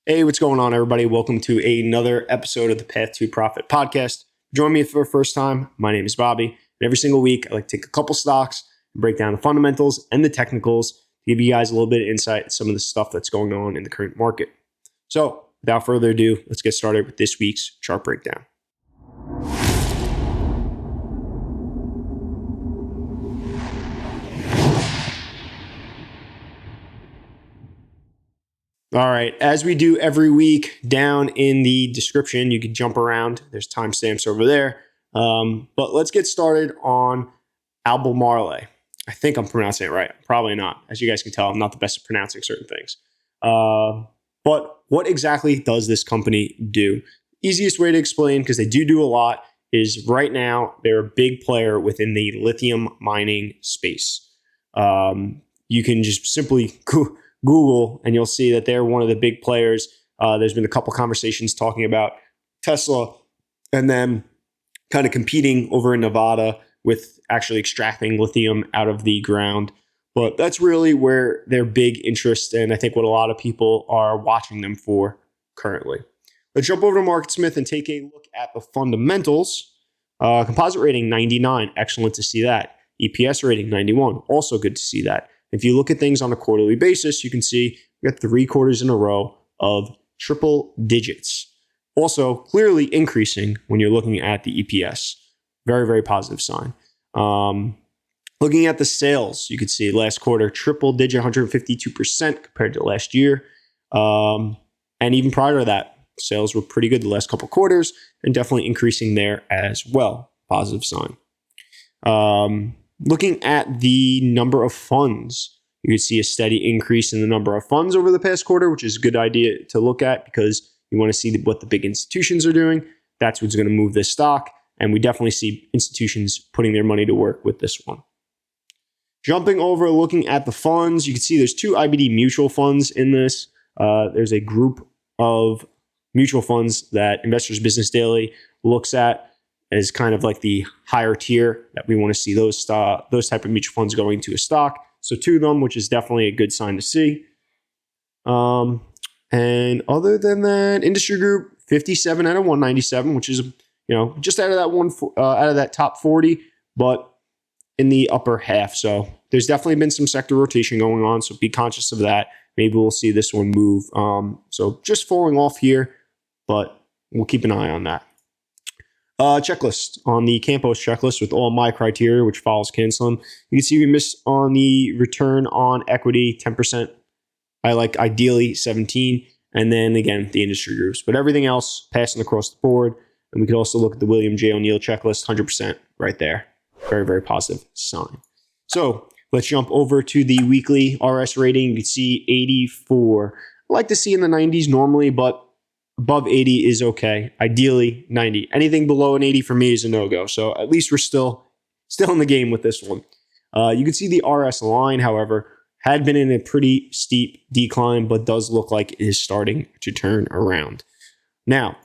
Hey, what's going on, everybody? Welcome to another episode of the Path to Profit podcast. Join me for the first time. My name is Bobby, and every single week I like to take a couple stocks and break down the fundamentals and the technicals to give you guys a little bit of insight into some of the stuff that's going on in the current market. So, without further ado, let's get started with this week's chart breakdown. All right, as we do every week, down in the description, you can jump around. There's timestamps over there. But let's get started on Albemarle. I think I'm pronouncing it right. Probably not. As you guys can tell, I'm not the best at pronouncing certain things. But what exactly does this company do? Easiest way to explain, because they do a lot, is right now they're a big player within the lithium mining space. You can just simply Google and you'll see that they're one of the big players. There's been a couple conversations talking about Tesla and them kind of competing over in Nevada with actually extracting lithium out of the ground. But that's really where their big interest, and I think what a lot of people are watching them for currently. Let's jump over to MarketSmith and take a look at the fundamentals. Composite rating 99, excellent to see that. EPS rating 91, also good to see that. If you look at things on a quarterly basis, you can see we got 3 quarters in a row of triple digits. Also, clearly increasing when you're looking at the EPS. Very, very positive sign. Looking at the sales, you can see last quarter, triple digit, 152% compared to last year. And even prior to that, sales were pretty good the last couple quarters and definitely increasing there as well. Positive sign. Looking at the number of funds, you can see a steady increase in the number of funds over the past quarter, which is a good idea to look at because you want to see what the big institutions are doing. That's what's going to move this stock. And we definitely see institutions putting their money to work with this one. Jumping over, looking at the funds, you can see there's 2 IBD mutual funds in this. There's a group of mutual funds that Investors Business Daily looks at as kind of like the higher tier that we want to see those type of mutual funds going to a stock. So 2 of them, which is definitely a good sign to see. And other than that, industry group 57 out of 197, which is just out of that top 40, but in the upper half. So there's definitely been some sector rotation going on. So be conscious of that. Maybe we'll see this one move. So just falling off here, but we'll keep an eye on that. Checklist on the Campos checklist with all my criteria, which follows CANSLIM. You can see we missed on the return on equity 10%. I like ideally 17, and then again the industry groups. But everything else passing across the board. And we could also look at the William J. O'Neill checklist, 100% right there. Very, very positive sign. So let's jump over to the weekly RS rating. You can see 84. I like to see in the 90s normally, but above 80 is okay. Ideally, 90. Anything below an 80 for me is a no-go. So at least we're still in the game with this one. You can see the RS line, however, had been in a pretty steep decline, but does look like it is starting to turn around. Now,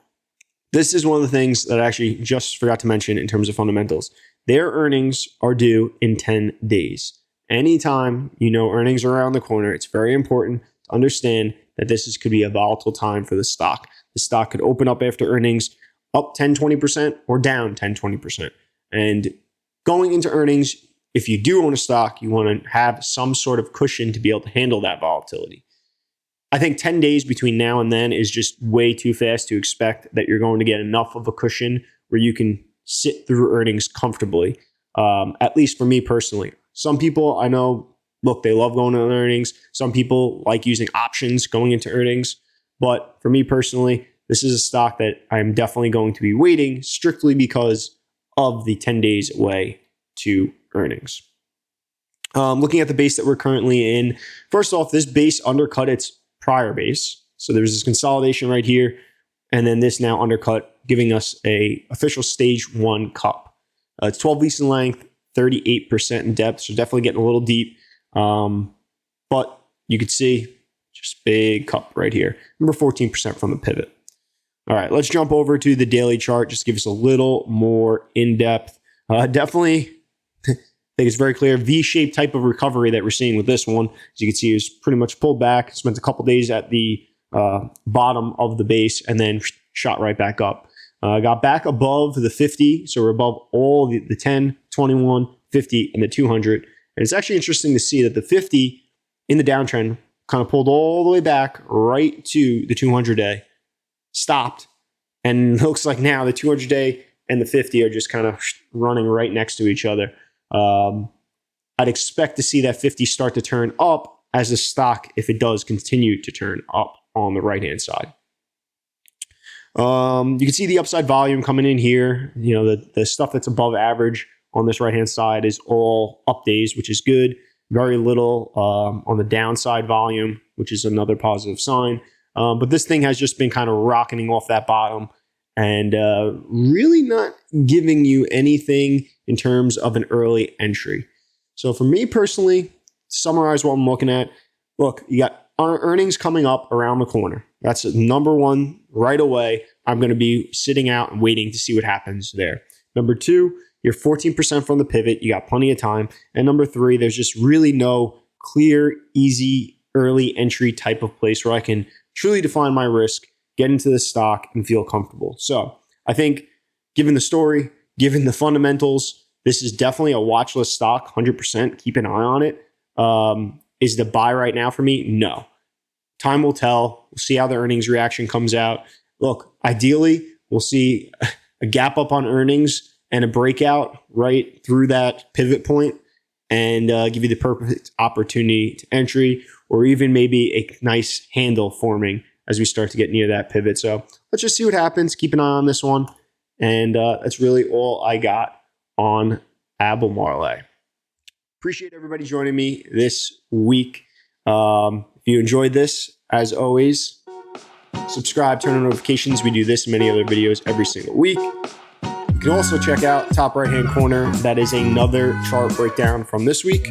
this is one of the things that I actually just forgot to mention in terms of fundamentals. Their earnings are due in 10 days. Anytime earnings are around the corner, it's very important to understand that this could be a volatile time for the stock. The stock could open up after earnings up 10, 20% or down 10, 20%. And going into earnings, if you do own a stock, you want to have some sort of cushion to be able to handle that volatility. I think 10 days between now and then is just way too fast to expect that you're going to get enough of a cushion where you can sit through earnings comfortably, at least for me personally. Some people I know, look, they love going on earnings. Some people like using options going into earnings. But for me personally, this is a stock that I'm definitely going to be waiting strictly because of the 10 days away to earnings. Looking at the base that we're currently in, first off, this base undercut its prior base. So there's this consolidation right here, and then this now undercut, giving us a official stage 1 cup. It's 12 weeks in length, 38% in depth, so definitely getting a little deep. But you could see just big cup right here. Number 14% from the pivot. All right, let's jump over to the daily chart. Just to give us a little more in-depth. Definitely, I think it's very clear V-shaped type of recovery that we're seeing with this one. As you can see, it's pretty much pulled back. Spent a couple days at the bottom of the base and then shot right back up. Got back above the 50, so we're above all the 10, 21, 50, and the 200. And it's actually interesting to see that the 50 in the downtrend kind of pulled all the way back right to the 200-day, stopped, and looks like now the 200-day and the 50 are just kind of running right next to each other. I'd expect to see that 50 start to turn up as a stock if it does continue to turn up on the right-hand side. You can see the upside volume coming in here. You know, the stuff that's above average on this right-hand side is all up days, which is good. Very little on the downside volume, which is another positive sign. But this thing has just been kind of rocketing off that bottom and really not giving you anything in terms of an early entry. So for me personally, to summarize what I'm looking at, look, you got our earnings coming up around the corner. That's number one. Right away, I'm going to be sitting out and waiting to see what happens there. Number two, you're 14% from the pivot. You got plenty of time. And number three, there's just really no clear, easy, early entry type of place where I can truly define my risk, get into the stock, and feel comfortable. So I think given the story, given the fundamentals, this is definitely a watch list stock, 100%. Keep an eye on it. Is the buy right now for me? No. Time will tell. We'll see how the earnings reaction comes out. Look, ideally, we'll see a gap up on earnings and a breakout right through that pivot point and give you the perfect opportunity to entry, or even maybe a nice handle forming as we start to get near that pivot. So let's just see what happens. Keep an eye on this one. And that's really all I got on Albemarle. Appreciate everybody joining me this week. If you enjoyed this, as always, subscribe, turn on notifications. We do this and many other videos every single week. You can also check out top right-hand corner. That is another chart breakdown from this week.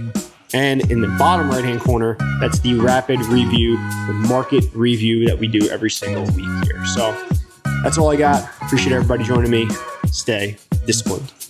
And in the bottom right-hand corner, that's the rapid review, the market review that we do every single week here. So that's all I got. Appreciate everybody joining me. Stay disciplined.